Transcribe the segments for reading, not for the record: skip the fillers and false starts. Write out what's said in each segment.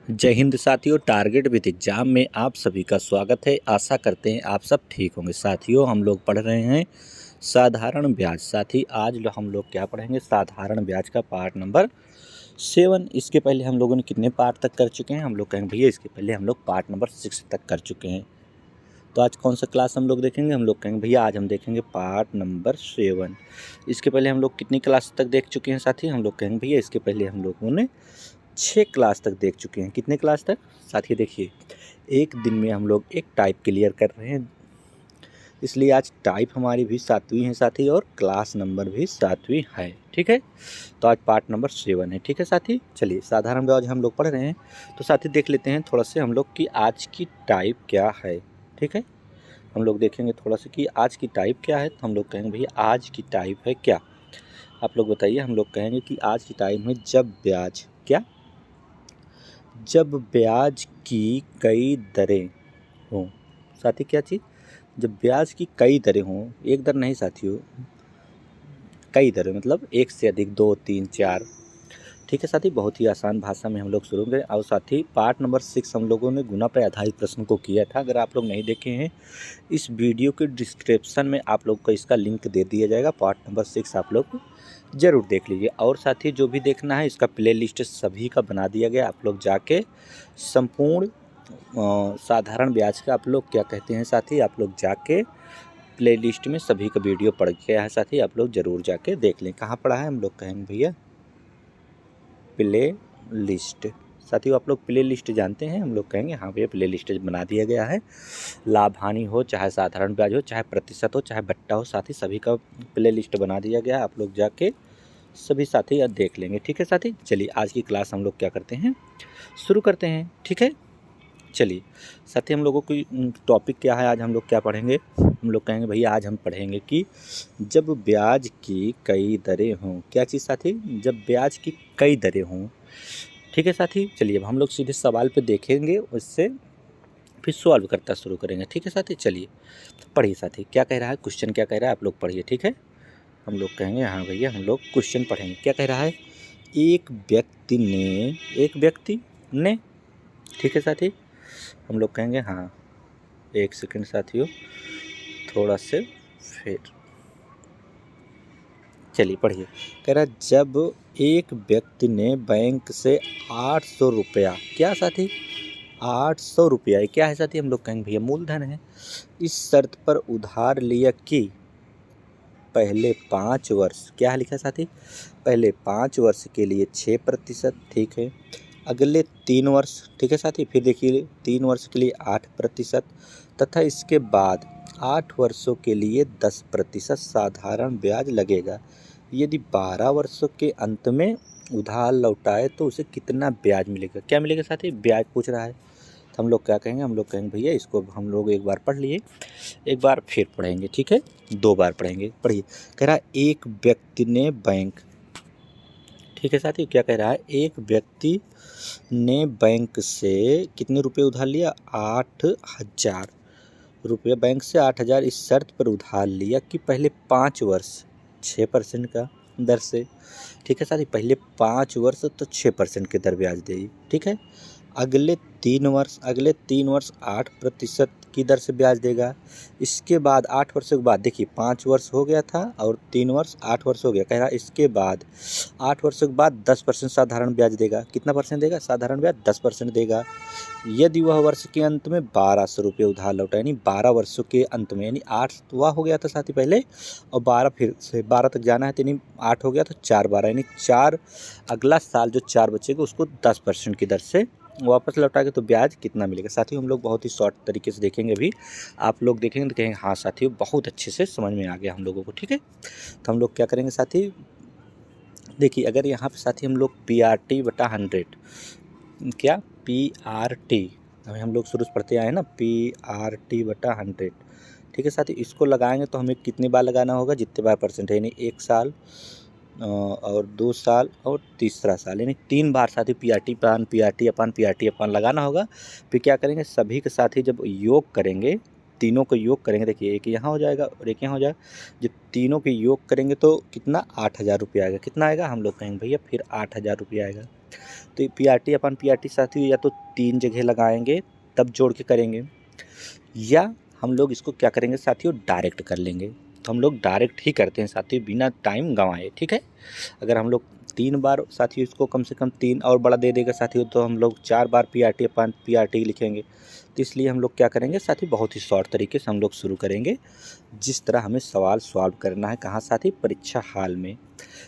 जय हिंद साथियों। Target with exam में आप सभी का स्वागत है। आशा करते हैं आप सब ठीक होंगे। साथियों, हम लोग पढ़ रहे हैं साधारण ब्याज। साथी आज हम लोग क्या पढ़ेंगे? साधारण ब्याज का पार्ट नंबर 7। इसके पहले हम लोगों ने कितने पार्ट तक कर चुके हैं? हम लोग कहेंगे भैया इसके पहले हम लोग पार्ट नंबर 6 तक कर चुके हैं। तो आज कौन सा क्लास हम लोग देखेंगे? हम लोग कहेंगे भैया आज हम देखेंगे पार्ट नंबर 7। इसके पहले हम लोग कितनी क्लास तक देख चुके हैं साथी? हम लोग कहेंगे भैया इसके पहले हम लोगों ने 6 क्लास तक देख चुके हैं। कितने क्लास तक साथी? देखिए, एक दिन में हम लोग एक टाइप क्लियर कर रहे हैं, इसलिए आज टाइप हमारी भी 7वीं है साथी, और क्लास नंबर भी 7वीं है। ठीक है, तो आज पार्ट नंबर 7 है। ठीक है साथी, चलिए साधारण ब्याज हम लोग पढ़ रहे हैं, तो साथी देख लेते हैं थोड़ा से हम लोग की आज की टाइप क्या है। ठीक है, हम लोग देखेंगे थोड़ा सा कि आज की टाइप क्या है। तो हम लोग कहेंगे भैया आज की टाइप है क्या? आप लोग बताइए। हम लोग कहेंगे कि आज की टाइप में जब ब्याज क्या, जब ब्याज की कई दरें हों। साथी क्या चीज़? जब ब्याज की कई दरें हों, एक दर नहीं साथियों, कई दरें मतलब एक से अधिक, 2, 3, 4। ठीक है साथी, बहुत ही आसान भाषा में हम लोग शुरू करें। और साथी पार्ट नंबर 6 हम लोगों ने गुना पर आधारित प्रश्न को किया था। अगर आप लोग नहीं देखे हैं, इस वीडियो के डिस्क्रिप्शन में आप लोग को इसका लिंक दे दिया जाएगा। पार्ट नंबर 6 आप लोग ज़रूर देख लीजिए। और साथी जो भी देखना है, इसका प्ले लिस्ट सभी का बना दिया गया। आप लोग जाके संपूर्ण साधारण ब्याज का आप लोग क्या कहते हैं साथी, आप लोग जाके प्ले लिस्ट में सभी का वीडियो पड़ गया है साथी, आप लोग ज़रूर जाके देख लें। कहाँ पड़ा है? हम लोग कहेंगे भैया प्ले लिस्ट। साथियों आप लोग प्ले लिस्ट जानते हैं? हम लोग कहेंगे हाँ भैया प्ले लिस्ट बना दिया गया है। लाभ हानि हो, चाहे साधारण ब्याज हो, चाहे प्रतिशत हो, चाहे बट्टा हो, साथी सभी का प्ले लिस्ट बना दिया गया है। आप लोग जाके सभी साथी अब देख लेंगे। ठीक है साथी, चलिए आज की क्लास हम लोग क्या करते हैं, शुरू करते हैं। ठीक है, चलिए साथी हम लोगों की टॉपिक क्या है, आज हम लोग क्या पढ़ेंगे? हम लोग कहेंगे भैया आज हम पढ़ेंगे कि जब ब्याज की कई दरें हों। क्या चीज़ साथी? जब ब्याज की कई दरें हों। ठीक है साथी, चलिए अब हम लोग सीधे सवाल पे देखेंगे, उससे फिर सॉल्व करता शुरू करेंगे। ठीक है साथी, चलिए पढ़िए साथी, क्या कह रहा है, क्वेश्चन क्या कह रहा है, आप लोग पढ़िए। ठीक है, हम लोग कहेंगे हाँ भैया हम लोग क्वेश्चन पढ़ेंगे। क्या कह रहा है? एक व्यक्ति ने। ठीक है साथी, हम लोग कहेंगे हाँ, एक सेकंड साथियों, थोड़ा से फिर चलिए पढ़िए। कह रहा जब एक व्यक्ति ने बैंक से 800 रुपया, क्या साथी? 800 रुपया क्या है साथी? हम लोग कहेंगे भैया मूलधन है। इस शर्त पर उधार लिया कि पहले 5 वर्ष, क्या लिखा साथी? पहले 5 वर्ष के लिए 6%। ठीक है, अगले 3 वर्ष, ठीक है साथी, फिर देखिए 3 वर्ष के लिए 8%, तथा इसके बाद 8 वर्षों के लिए 10% साधारण ब्याज लगेगा। यदि 12 वर्षों के अंत में उधार लौटाए तो उसे कितना ब्याज मिलेगा? क्या मिलेगा साथी? ब्याज पूछ रहा है। तो हम लोग क्या कहेंगे? हम लोग कहेंगे भैया इसको हम लोग एक बार पढ़ लिए, एक बार फिर पढ़ेंगे। ठीक है, 2 बार पढ़ेंगे। पढ़िए, कह रहा है एक व्यक्ति ने बैंक, ठीक है साथी, क्या कह रहा है? एक व्यक्ति ने बैंक से कितने रुपए उधार लिया? 8,000 रुपये बैंक से 8,000 इस शर्त पर उधार लिया कि पहले 5 वर्ष 6% का दर से। ठीक है साथी, पहले 5 वर्ष तो 6% के दर ब्याज देगी। ठीक है, अगले 3 वर्ष 8% की दर से ब्याज देगा। इसके बाद 8 वर्षों के बाद, देखिए 5 वर्ष हो गया था और 3 वर्ष 8 वर्ष हो गया। कह रहा इसके बाद 8 वर्षों के बाद 10% साधारण ब्याज देगा। कितना परसेंट देगा? साधारण ब्याज 10% देगा। यदि वह वर्ष के अंत में 1200 रुपये उधार लौटा, यानी 12 वर्षों के अंत में, यानी 8 वह हो गया था साथी पहले, और 12 फिर से 12 तक जाना है, तो यानी 8 हो गया तो 4 12, यानी 4 अगला साल जो 4 बचेगा उसको 10% की दर से वापस लौटा के तो ब्याज कितना मिलेगा? साथियों हम लोग बहुत ही शॉर्ट तरीके से देखेंगे। अभी आप लोग देखेंगे तो कहेंगे हाँ साथियों बहुत अच्छे से समझ में आ गया हम लोगों को। ठीक है, तो हम लोग क्या करेंगे साथी, देखिए अगर यहाँ पे साथी हम लोग PRT/100, क्या PRT, अभी हम लोग शुरू से पढ़ते आए ना, PRT/100। ठीक है साथी, इसको लगाएंगे तो हमें कितनी बार लगाना होगा? जितने बार परसेंट है, यानी 1 साल और 2 साल और तीसरा साल, यानी 3 बार साथी PRT/PRT/PRT लगाना होगा। फिर क्या करेंगे? सभी के साथी जब योग करेंगे, तीनों को योग करेंगे, देखिए एक यहाँ हो जाएगा और एक यहाँ हो जाएगा। जब तीनों के योग करेंगे तो कितना? 8,000 रुपये आएगा। कितना आएगा? हम लोग कहेंगे भैया फिर 8,000 रुपये आएगा। तो PRT अपन PRT साथियों या तो 3 जगह लगाएंगे तब जोड़ के करेंगे, या हम लोग इसको क्या करेंगे साथियों, डायरेक्ट कर लेंगे। तो हम लोग डायरेक्ट ही करते हैं साथियों, बिना टाइम गंवाए, ठीक है। अगर हम लोग 3 बार साथियों इसको कम से कम 3 और बड़ा दे देगा साथियों, तो हम लोग 4 बार PRT अपन PRT लिखेंगे। तो इसलिए हम लोग क्या करेंगे साथियों, बहुत ही शॉर्ट तरीके से हम लोग शुरू करेंगे, जिस तरह हमें सवाल सॉल्व करना है। कहाँ साथियों, परीक्षा हाल में।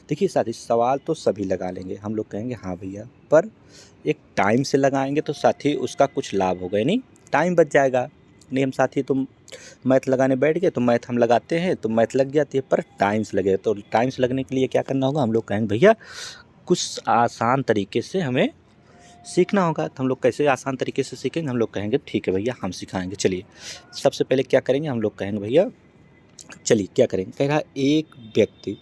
देखिए साथियों, सवाल तो सभी लगा लेंगे, हम लोग कहेंगे हाँ भैया, पर एक टाइम से लगाएंगे तो साथियों उसका कुछ लाभ होगा, नहीं टाइम बच जाएगा। नहीं हम साथियों तुम मैथ लगाने बैठ गए तो मैथ हम लगाते हैं तो मैथ लग जाती है, पर टाइम से लगे। तो टाइम से लगने के लिए क्या करना होगा, हम लोग कहेंगे भैया कुछ आसान तरीके से हमें सीखना होगा। तो हम लोग कैसे आसान तरीके से सीखेंगे, हम लोग कहेंगे ठीक है भैया हम सिखाएंगे। चलिए सबसे पहले क्या करेंगे, हम लोग कहेंगे भैया चलिए क्या करेंगे। कह रहा एक व्यक्ति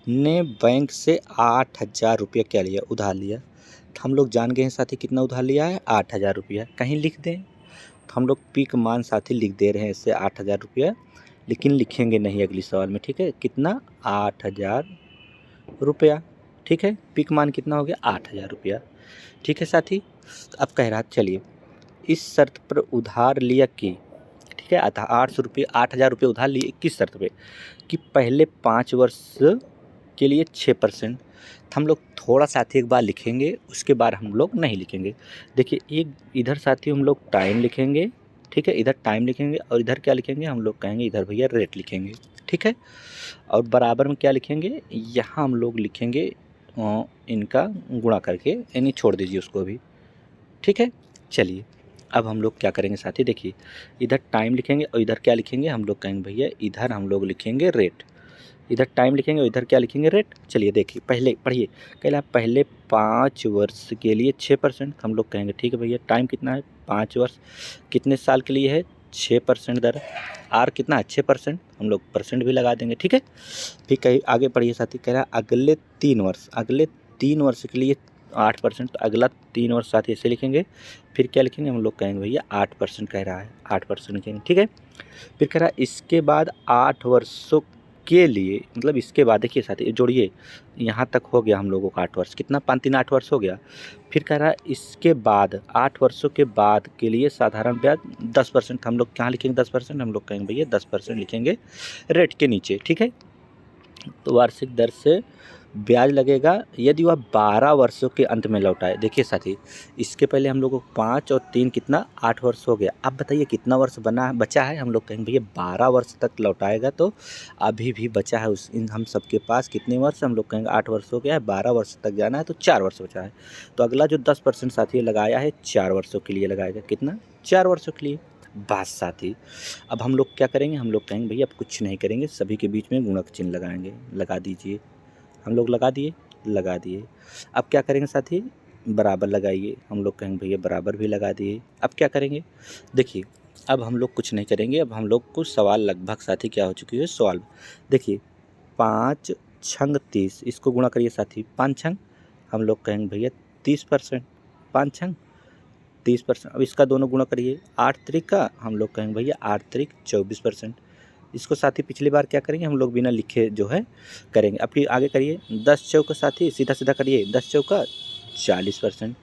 ने बैंक से 8,000 रुपया क्या लिया, उधार लिया। तो हम लोग जान गए हैं साथी कितना उधार लिया है, 8,000 रुपया। कहीं लिख दें, तो हम लोग पी का मान साथी लिख दे रहे हैं इससे 8,000 रुपया, लेकिन लिखेंगे नहीं अगली सवाल में, ठीक है। कितना, 8,000 रुपया, ठीक है। पी का मान कितना हो गया, 8,000 रुपया, ठीक है साथी। तो अब कह रहा चलिए इस शर्त पर उधार लिया कि, ठीक है, 8,000 रुपये उधार लिए किस शर्त पे, कि पहले 5 वर्ष के लिए 6%। हम लोग थोड़ा साथी एक बार लिखेंगे, उसके बाद हम लोग नहीं लिखेंगे। देखिए एक इधर साथी हम लोग टाइम लिखेंगे, ठीक है, इधर टाइम लिखेंगे, और इधर क्या लिखेंगे, हम लोग कहेंगे इधर भैया रेट लिखेंगे, ठीक है। और बराबर में क्या लिखेंगे, यहाँ हम लोग लिखेंगे इनका गुणा करके, यानी छोड़ दीजिए उसको भी, ठीक है। चलिए अब हम लोग क्या करेंगे साथी, देखिए इधर टाइम लिखेंगे और इधर क्या लिखेंगे, हम लोग कहेंगे भैया इधर हम लोग लिखेंगे रेट। इधर टाइम लिखेंगे और इधर क्या लिखेंगे, रेट। चलिए देखिए पहले पढ़िए, कह रहा पहले 5 वर्ष के लिए 6%। हम लोग कहेंगे ठीक है भैया, टाइम कितना है, 5 वर्ष, कितने साल के लिए है, 6% दर, आर कितना है 6%, हम लोग परसेंट भी लगा देंगे, ठीक है। फिर कहीं आगे पढ़िए साथी, कह रहा अगले 3 वर्ष, अगले 3 वर्ष के लिए 8%। तो अगला 3 वर्ष साथी ऐसे लिखेंगे। फिर क्या लिखेंगे, हम लोग कहेंगे भैया 8% कह रहा है, 8% लिखेंगे, ठीक है। फिर कह रहा है इसके बाद 8 वर्षों के लिए, मतलब इसके बाद देखिए साथी जोड़िए, यहाँ तक हो गया हम लोगों का 8 वर्ष, कितना 5 3 8 वर्ष हो गया। फिर कह रहा है इसके बाद 8 वर्षों के बाद के लिए साधारण ब्याज 10%। हम लोग कहाँ लिखेंगे 10%, हम लोग कहेंगे भैया 10% लिखेंगे रेट के नीचे, ठीक है। तो वार्षिक दर से ब्याज लगेगा यदि वह 12 वर्षों के अंत में लौटाए। देखिए साथी इसके पहले हम लोगों को 5 और 3 कितना 8 वर्ष हो गया। अब बताइए कितना वर्ष बचा है, हम लोग कहेंगे भैया 12 वर्ष तक लौटाएगा, तो अभी भी बचा है हम सबके पास कितने वर्ष, हम लोग कहेंगे 8 वर्ष हो गया है, 12 वर्ष तक जाना है तो 4 वर्ष बचा है। तो अगला जो 10% साथी लगाया है 4 वर्षों के लिए लगाएगा, कितना 4 वर्षों के लिए। बस साथी अब हम लोग क्या करेंगे, हम लोग कहेंगे भैया अब कुछ नहीं करेंगे, सभी के बीच में गुणक चिन्ह लगाएंगे, लगा दीजिए। हम लोग लगा दिए। अब क्या करेंगे साथी, बराबर लगाइए, हम लोग कहेंगे भैया बराबर भी लगा दिए। अब क्या करेंगे, देखिए अब हम लोग कुछ नहीं करेंगे, अब हम लोग को सवाल लगभग साथी क्या हो चुकी है, सॉल्व। देखिए 5 छंग 30, इसको गुणा करिए साथी, 5 छंग, हम लोग कहेंगे भैया 30%, 5 छंग 30%। अब इसका दोनों गुणा करिए, 8 त्रिक का, हम लोग कहेंगे भैया 8 त्रिक 24%। इसको साथी पिछली बार क्या करेंगे, हम लोग बिना लिखे जो है करेंगे। अब फिर आगे करिए, 10 चौका साथी सीधा सीधा करिए, 10 चौका 40%।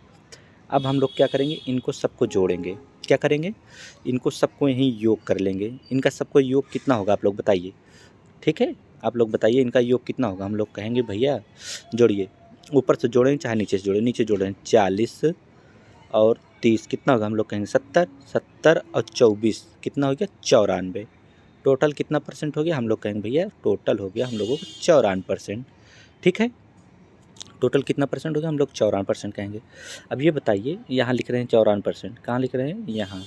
अब हम लोग क्या करेंगे, इनको सबको जोड़ेंगे, क्या करेंगे, इनको सबको यहीं योग कर लेंगे। इनका सबको योग कितना होगा आप लोग बताइए, ठीक है, आप लोग बताइए इनका योग कितना होगा। हम लोग कहेंगे भैया जोड़िए, ऊपर से जोड़ें चाहे नीचे से जोड़ें, नीचे जोड़ें 40 और 30 कितना होगा, हम लोग कहेंगे 70 और 24 कितना हो गया 94। टोटल कितना परसेंट हो गया, हम लोग कहेंगे भैया टोटल हो गया हम लोगों को 54%, ठीक है। टोटल कितना परसेंट हो गया, हम लोग 54% कहेंगे। अब ये बताइए यहाँ लिख रहे हैं 54%, कहाँ लिख रहे हैं, यहाँ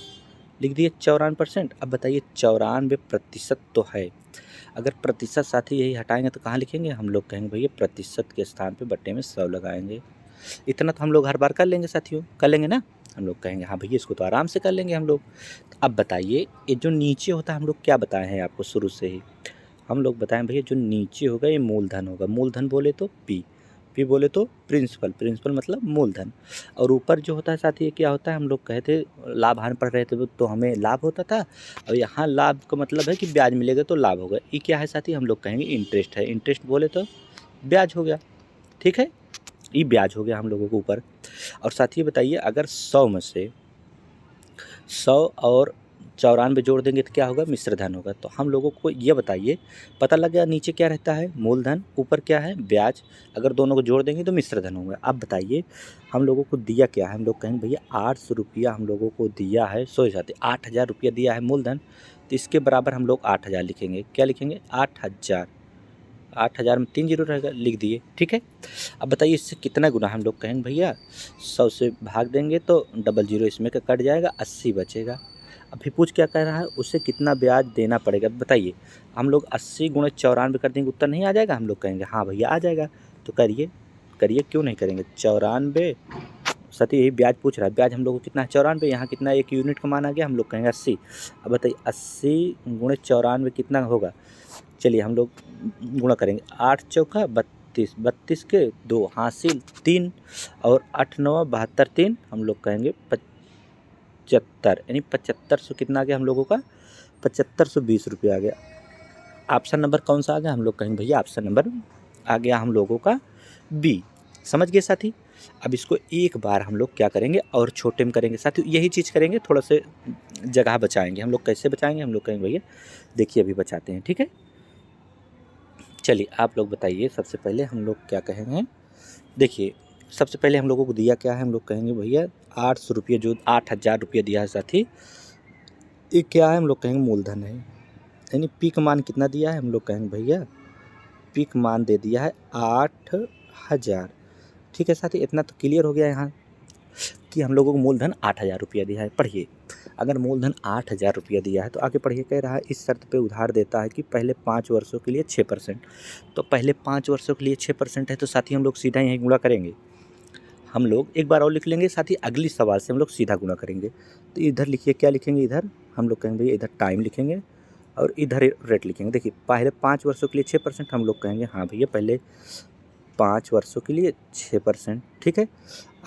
लिख दिए 54%। अब बताइए 94% तो है, अगर प्रतिशत साथी यही हटाएंगे तो कहाँ लिखेंगे, हम लोग कहेंगे भैया प्रतिशत के स्थान पे बट्टे में 100 लगाएंगे। इतना तो हम लोग हर बार कर लेंगे साथियों, कर लेंगे ना, हम लोग कहेंगे हाँ भैया इसको तो आराम से कर लेंगे हम लोग। तो अब बताइए ये जो नीचे होता है, हम लोग क्या बताए हैं आपको शुरू से ही, हम लोग बताएं भैया जो नीचे होगा ये मूलधन होगा, मूलधन बोले तो पी बोले तो प्रिंसिपल मतलब मूलधन। और ऊपर जो होता है साथी ये क्या होता है, हम लोग कहते लाभ हानि पढ़ रहे थे तो हमें लाभ होता था, और यहाँ लाभ का मतलब है कि ब्याज मिलेगा तो लाभ होगा। ये क्या है साथी, हम लोग कहेंगे इंटरेस्ट है, इंटरेस्ट बोले तो ब्याज हो गया, ठीक है। ये ब्याज हो गया हम लोगों को ऊपर। और साथ ही बताइए अगर 100 में से 100 और 94 जोड़ देंगे तो क्या होगा, मिश्र धन होगा। तो हम लोगों को ये बताइए, पता लग गया नीचे क्या रहता है, मूलधन, ऊपर क्या है, ब्याज। अगर दोनों को जोड़ देंगे तो मिश्र धन होगा। अब बताइए हम लोगों को दिया क्या है, हम लोग कहेंगे भैया 800 रुपया हम लोगों को दिया है, सॉरी साथी 8000 रुपया दिया है मूलधन, तो इसके बराबर हम लोग 8000 लिखेंगे। क्या लिखेंगे, 8000, 8000 में 3 जीरो रहेगा, लिख दिए, ठीक है। अब बताइए इससे कितना गुना, हम लोग कहेंगे भैया 100 से भाग देंगे तो डबल जीरो इसमें का कट जाएगा, 80 बचेगा। अभी पूछ क्या कह रहा है, उसे कितना ब्याज देना पड़ेगा, बताइए। हम लोग 80 गुणे 94 कर देंगे, उत्तर नहीं आ जाएगा, हम लोग कहेंगे हाँ भैया आ जाएगा। तो करिए करिए, क्यों नहीं करेंगे, 94 सती, यही ब्याज पूछ रहा है, ब्याज हम लोग को कितना है 94, यहाँ कितना एक यूनिट का मान आ गया, हम लोग कहेंगे 80। अब बताइए 80 गुणे 94 कितना होगा, चलिए हम लोग गुणा करेंगे, 8 चौका 32, 32 के 2 हासिल 3 और 8 9 72 3, हम लोग कहेंगे 75, यानी 7500 कितना आ गया हम लोगों का, 7520 रुपये आ गया। ऑप्शन नंबर कौन सा आ गया, हम लोग कहेंगे भैया ऑप्शन नंबर आ गया हम लोगों का बी। समझ गए साथी। अब इसको एक बार हम लोग क्या करेंगे और छोटे में करेंगे साथी, यही चीज़ करेंगे, थोड़ा से जगह बचाएंगे। हम लोग कैसे बचाएंगे, हम लोग कहेंगे भैया देखिए अभी बचाते हैं, ठीक है। चलिए आप लोग बताइए, सबसे पहले हम लोग क्या कहेंगे, देखिए सबसे पहले हम लोगों को दिया क्या है, हम लोग कहेंगे भैया 800 रुपये, जो 8000 रुपये दिया है साथी, ये क्या है, हम लोग कहेंगे मूलधन है। यानी पीक मान कितना दिया है, हम लोग कहेंगे भैया पीक मान दे दिया है 8000, ठीक है साथी। इतना तो क्लियर हो गया यहाँ कि हम लोगों को मूलधन 8000 रुपया दिया है। पढ़िए, अगर मूलधन 8000 रुपया दिया है तो आगे पढ़िए, कह रहा है इस शर्त पे उधार देता है कि पहले 5 वर्षों के लिए 6%। तो पहले 5 वर्षों के लिए 6% है, तो साथी हम लोग सीधा यहीं गुणा करेंगे। हम लोग एक बार और लिख लेंगे साथी, अगली सवाल से हम लोग सीधा गुणा करेंगे। तो इधर लिखिए, क्या लिखेंगे, इधर हम लोग कहेंगे भैया इधर टाइम लिखेंगे और इधर रेट लिखेंगे। देखिए पहले 5 वर्षों के लिए 6%, हम लोग कहेंगे हाँ भैया पहले 5 वर्षों के लिए 6%, ठीक है।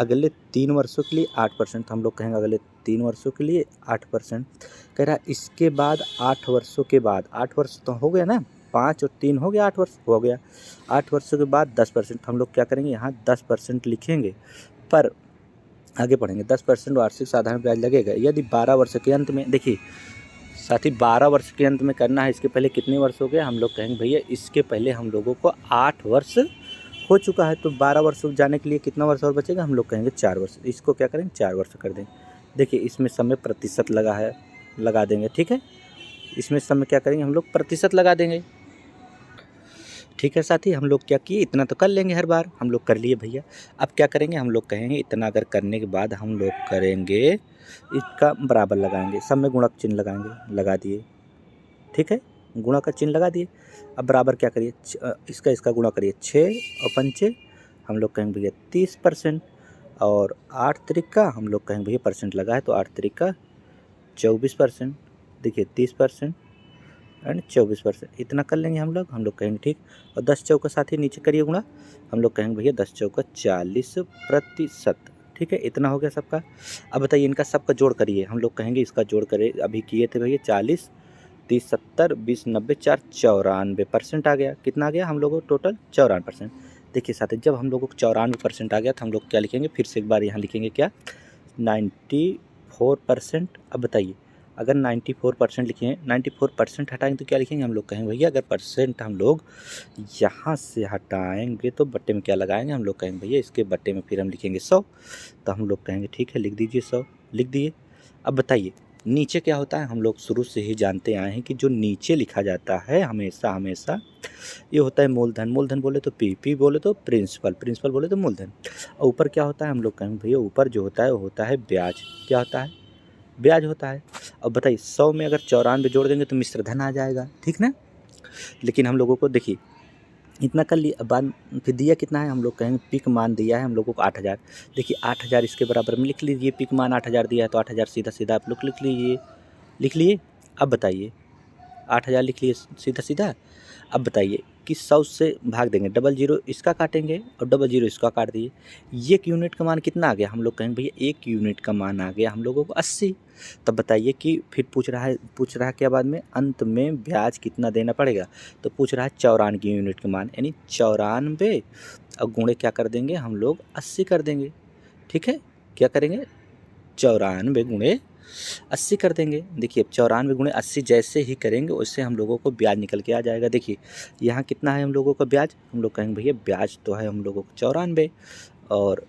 अगले 3 वर्षों के लिए 8%, हम लोग कहेंगे अगले 3 वर्षों के लिए 8%। कह रहा है इसके बाद 8 वर्षों के बाद, 8 वर्ष तो हो गया ना, 5 और 3 हो गया, 8 वर्ष हो गया। 8 वर्षों के बाद 10%, हम लोग क्या करेंगे यहाँ 10% लिखेंगे, पर आगे पढ़ेंगे 10% वार्षिक साधारण ब्याज लगेगा यदि 12 वर्ष के अंत में। देखिए साथी 12 वर्ष के अंत में करना है, इसके पहले कितने वर्ष हो गए, हम लोग कहेंगे भैया इसके पहले हम लोगों को 8 वर्ष हो चुका है, तो 12 वर्ष जाने के लिए कितना वर्ष और बचेगा, हम लोग कहेंगे 4 वर्ष। इसको क्या करेंगे 4 वर्ष कर देंगे। देखिए इसमें समय प्रतिशत लगा है, लगा देंगे, ठीक है। इसमें समय क्या करेंगे, हम लोग प्रतिशत लगा देंगे, ठीक है साथी। हम लोग क्या किए, इतना तो कर लेंगे हर बार, हम लोग कर लिए भैया। अब क्या करेंगे, हम लोग कहेंगे इतना अगर करने के बाद हम लोग करेंगे इसका बराबर लगाएंगे, सब में गुणक चिन्ह लगाएंगे, लगा दिए, ठीक है, गुणा का चिन्ह लगा दिए। अब बराबर क्या करिए, इसका गुणा करिए, 6 और 5 हम लोग कहेंगे भैया 30%, और 8 त्रिका हम लोग कहेंगे भैया परसेंट लगा है तो 8 त्रिका 24%। देखिए 30% एंड 24%, इतना कर लेंगे हम लोग कहेंगे ठीक। और 10 चौका साथ ही नीचे करिए गुणा, हम लोग कहेंगे भैया 10 चौका 40%, ठीक है, इतना हो गया सबका। अब बताइए इनका सबका जोड़ करिए, हम लोग कहेंगे इसका जोड़ करें, अभी किए थे भैया 40 30 70 20 90 4 94% आ गया। कितना आ गया हम लोगों को टोटल 94%। देखिए साथी जब हम लोगों को 94% आ गया तो हम लोग क्या लिखेंगे, फिर से एक बार यहाँ लिखेंगे क्या, 94%। अब बताइए अगर 94% लिखे हैं, 94% हटाएंगे तो क्या लिखेंगे, हम लोग कहेंगे भैया अगर परसेंट हम लोग यहाँ से हटाएंगे तो बट्टे में क्या लगाएंगे, हम लोग कहेंगे भैया इसके बट्टे में फिर हम लिखेंगे 100। तो हम लोग कहेंगे ठीक है लिख दीजिए 100, लिख दिए। अब बताइए नीचे क्या होता है, हम लोग शुरू से ही जानते आए हैं कि जो नीचे लिखा जाता है हमेशा हमेशा ये होता है मूलधन। मूलधन बोले तो पी बोले तो प्रिंसिपल बोले तो मूलधन। और ऊपर क्या होता है, हम लोग कहेंगे भैया ऊपर जो होता है वो होता है ब्याज। क्या होता है, ब्याज होता है। अब बताइए 100 में अगर 94 जोड़ देंगे तो मिश्र धन आ जाएगा, ठीक ना। लेकिन हम लोगों को देखिए इतना कर लिया, बाद फिर दिया कितना है, हम लोग कहेंगे पिक मान दिया है हम लोगों को 8000। देखिए 8000 इसके बराबर में लिख लीजिए, पिक मान 8000 दिया है तो 8000 सीधा सीधा आप लोग लिख लिए। अब बताइए 8000 लिख लिए सीधा सीधा। अब बताइए कि 100 से भाग देंगे, डबल जीरो इसका काटेंगे और डबल जीरो इसका काट दिए, एक यूनिट का मान कितना आ गया, हम लोग कहेंगे भैया एक यूनिट का मान आ गया हम लोगों को 80। तब बताइए कि फिर पूछ रहा है क्या बाद में, अंत में ब्याज कितना देना पड़ेगा, तो पूछ रहा है 94 यूनिट का मान, यानी 94 और गुणे क्या कर देंगे हम लोग 80 कर देंगे। ठीक है, क्या करेंगे 94 गुणे 80 कर देंगे। देखिए 94 गुणे 80 जैसे ही करेंगे उससे हम लोगों को ब्याज निकल के आ जाएगा। देखिए यहाँ कितना है हम लोगों का ब्याज, हम लोग कहेंगे भैया ब्याज तो है हम लोगों को 94, और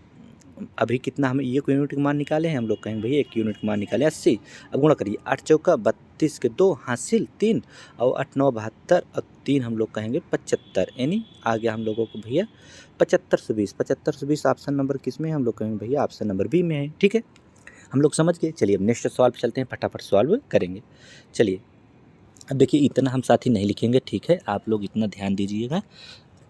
अभी कितना हमें एक यूनिट का मान निकाले हैं, हम लोग कहेंगे भैया एक यूनिट का मान निकाले 80। अब गुणा करिए, 8 चौका 32 के 2 हासिल 3 और 8 9 72 और 3 हम लोग कहेंगे 75, यानी आ गया हम लोगों को भैया 75 से 20। 75 से 20 ऑप्शन नंबर किस में है, हम लोग कहेंगे भैया ऑप्शन नंबर बी में है। ठीक है, हम लोग समझ गए। चलिए अब नेक्स्ट सॉल्व चलते हैं, फटाफट सॉल्व करेंगे। चलिए अब देखिए इतना हम साथी नहीं लिखेंगे, ठीक है, आप लोग इतना ध्यान दीजिएगा,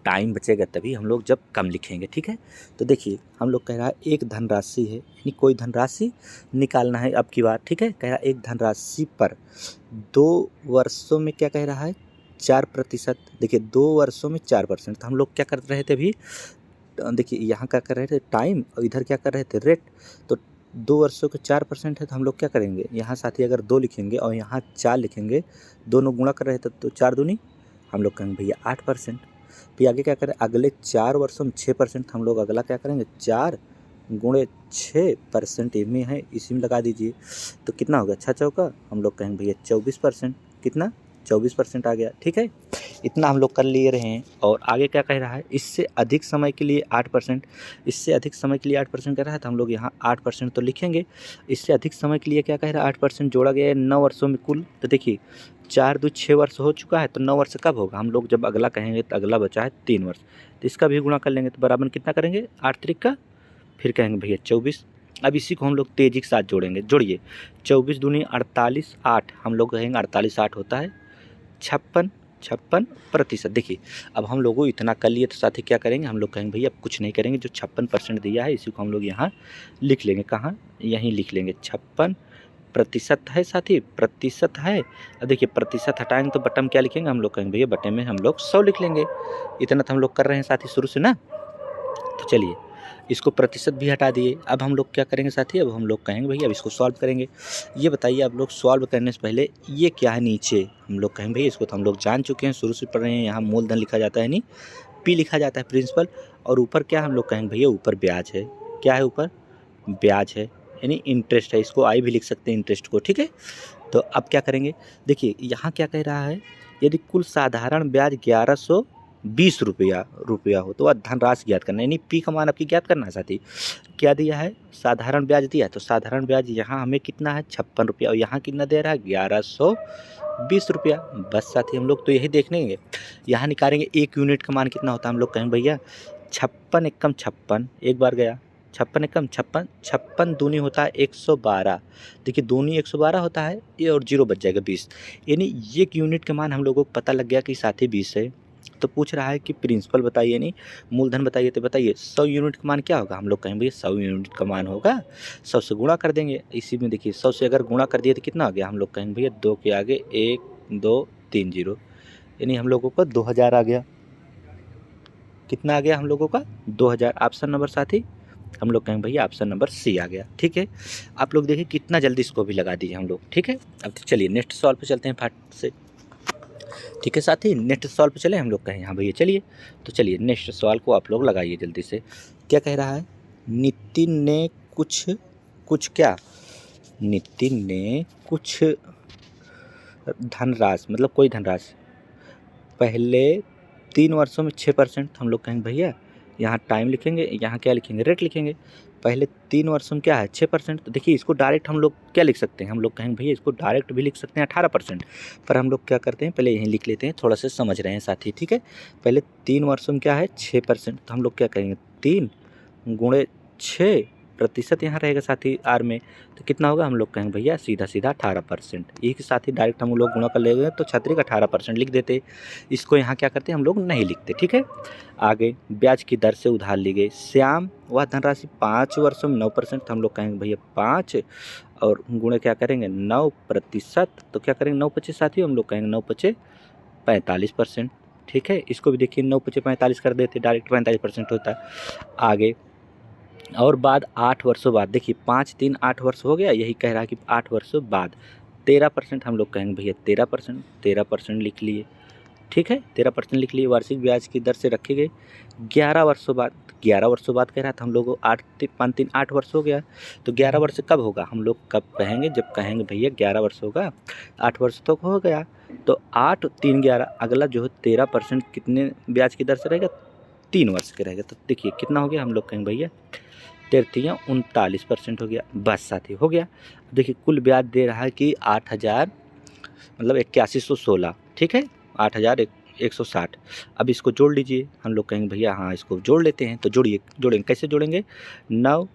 टाइम बचेगा तभी हम लोग जब कम लिखेंगे। ठीक है, तो देखिए हम लोग कह रहा है एक धनराशि है, यानी कोई धनराशि निकालना है अब की बार। ठीक है, कह रहा है एक धनराशि पर 2 वर्षों में क्या कह रहा है 4%। देखिए 2 वर्षों में 4%, तो हम लोग क्या कर रहे थे अभी, देखिए यहाँ क्या कर रहे थे टाइम और इधर क्या कर रहे थे रेट। तो 2 वर्षों के 4% है, तो हम लोग क्या करेंगे यहाँ साथी अगर 2 लिखेंगे और यहाँ 4 लिखेंगे, दोनों गुणा कर रहे थे तो 4 दूनी हम लोग कहेंगे भैया 8%। फिर आगे क्या करें, अगले 4 वर्षों में 6%, हम लोग अगला क्या करेंगे 4 गुणे 6% में है, इसी में लगा दीजिए तो कितना होगा 6 चौका हम लोग कहेंगे भैया 24%, कितना 24% आ गया। ठीक है, इतना हम लोग कर ले रहे हैं। और आगे क्या कह रहा है, इससे अधिक समय के लिए 8%, इससे अधिक समय के लिए 8% कह रहा है, तो हम लोग यहाँ 8% तो लिखेंगे। इससे अधिक समय के लिए क्या कह रहा है 8% जोड़ा गया है 9 वर्षों में कुल। तो देखिए 4 2 6 वर्ष हो चुका है, तो 9 वर्ष कब होगा, हम लोग जब अगला कहेंगे तो अगला बचा है 3 वर्ष, तो इसका भी गुणा कर लेंगे तो बराबर कितना करेंगे 8 त्रिक का, फिर कहेंगे भैया 24। अब इसी को हम लोग तेजी के साथ जोड़ेंगे, जोड़िए 24 दूनी 48, 8 हम लोग कहेंगे 48 8 होता है 56%। देखिए अब हम लोगों इतना कर लिए, तो साथ ही क्या करेंगे हम लोग कहेंगे भैया अब कुछ नहीं करेंगे, जो 56% दिया है इसी को हम लोग यहाँ लिख लेंगे, कहाँ यहीं लिख लेंगे 56% है साथी, प्रतिशत है। अब देखिए प्रतिशत हटाएंगे तो बटन क्या लिखेंगे, हम लोग कहेंगे भैया बटे में हम लोग 100 लिख लेंगे। इतना तो हम लोग कर रहे हैं साथी शुरू से ना। तो चलिए इसको प्रतिशत भी हटा दिए। अब हम लोग क्या करेंगे साथी, अब हम लोग कहेंगे भैया अब इसको सॉल्व करेंगे। ये बताइए आप लोग सॉल्व करने से पहले ये क्या है नीचे, हम लोग कहेंगे भैया इसको तो हम लोग जान चुके हैं, शुरू से पढ़ रहे हैं। यहाँ मूलधन लिखा जाता है, नहीं पी लिखा जाता है प्रिंसिपल, और ऊपर क्या हम लोग कहेंगे भैया ऊपर ब्याज है। क्या है ऊपर ब्याज है, यानी इंटरेस्ट है, इसको आई भी लिख सकते हैं इंटरेस्ट को। ठीक है, तो अब क्या करेंगे, देखिए यहाँ क्या कह रहा है, यदि कुल साधारण ब्याज 1120 रुपया हो तो वह धनराशि ज्ञात करना है, यानी पी का मान आपकी ज्ञात करना है साथी। क्या दिया है साधारण ब्याज दिया है, तो साधारण ब्याज यहाँ हमें कितना है 56 रुपया, और यहाँ कितना दे रहा है 1120 रुपया। बस साथी हम लोग तो यही देख लेंगे, यहाँ निकालेंगे एक यूनिट का मान कितना होता है, हम लोग कहेंगे भैया 56 एकम 56, एक बार गया 56 एकम 56, 56 दूनी होता है 112। देखिए दूनी 112 होता है, ये और जीरो बच जाएगा 20, यानी एक यूनिट का मान हम लोगों को पता लग गया कि साथी 20 है। तो पूछ रहा है कि प्रिंसिपल बताइए, नहीं मूलधन बताइए, तो बताइए 100 यूनिट का मान क्या होगा, हम लोग कहेंगे भैया 100 यूनिट का मान होगा 100 से गुणा कर देंगे। इसी में देखिए 100 से अगर गुणा कर दिए तो कितना आ गया, हम लोग कहेंगे भैया 2 के आगे 1 2 3 0, यानी हम लोगों का 2000 आ गया। कितना आ गया हम लोगों का 2000, ऑप्शन नंबर साथी हम लोग कहेंगे भैया ऑप्शन नंबर सी आ गया। ठीक है, आप लोग देखिए कितना जल्दी इसको भी लगा दीजिए हम लोग। ठीक है, अब चलिए नेक्स्ट सॉल्व पे चलते हैं फट से। ठीक है साथी, नेक्स्ट सॉल्व पे चले हम लोग कहें हाँ भैया चलिए, तो चलिए नेक्स्ट सवाल को आप लोग लगाइए जल्दी से। क्या कह रहा है, नितिन ने कुछ क्या, नितिन ने कुछ धनराशि, मतलब कोई धनराशि पहले 3 वर्षों में 6%, हम लोग कहेंगे भैया यहाँ टाइम लिखेंगे, यहाँ क्या लिखेंगे रेट लिखेंगे। पहले 3 वर्षों में क्या है 6%, तो देखिए इसको डायरेक्ट हम लोग क्या लिख सकते हैं, हम लोग कहेंगे भैया इसको डायरेक्ट भी लिख सकते हैं 18%, पर हम लोग क्या करते हैं पहले यहीं लिख लेते हैं, थोड़ा सा समझ रहे हैं साथी। ठीक है, पहले 3 वर्षों में क्या है 6%, तो हम लोग क्या करेंगे 3 गुणे 6% यहाँ रहेगा साथी आर में, तो कितना होगा, हम लोग कहेंगे भैया सीधा सीधा 18%। यही के साथ ही डायरेक्ट हम लोग गुणा कर लेंगे तो छतरी का 18% लिख देते, इसको यहाँ क्या करते हैं हम लोग नहीं लिखते। ठीक है, आगे ब्याज की दर से उधार ली गई श्याम वह धनराशि 5 वर्षों में 9%, तो हम लोग कहेंगे भैया 5 और गुणे क्या करेंगे 9%, तो क्या करेंगे 9 पचे साथी हम लोग कहेंगे 9 पचे 45%। ठीक है। इसको भी देखिए 9 × 45 कर देते, डायरेक्ट 45% होता है। आगे और बाद 8 वर्षों बाद, देखिए 5 3 8 वर्ष हो गया, यही कह रहा है कि 8 वर्षों बाद 13% हम लोग कहेंगे भैया 13% लिख लिए, ठीक है। 13% लिख लिए। वार्षिक ब्याज की दर से रखी गई 11 वर्षों बाद, 11 वर्षों बाद कह रहा था हम लोग को 5 3 8 वर्ष हो गया, तो 11 वर्ष कब होगा, हम लोग कब कहेंगे, जब कहेंगे भैया 11 वर्ष होगा, 8 वर्ष तो हो गया, तो 8 3 11, अगला जो है 13% कितने ब्याज की दर से रहेगा, 3 वर्ष के रहेगा। तो देखिए कितना हो गया, हम लोग कहेंगे भैया 13 39% हो गया। बस साथी हो गया। देखिए कुल ब्याज दे रहा है कि 8000 मतलब 8116, ठीक है, 8160। अब इसको जोड़ लीजिए, हम लोग कहेंगे भैया हाँ इसको जोड़ लेते हैं, तो जोड़िए, जोड़ेंगे कैसे जोड़ेंगे, 9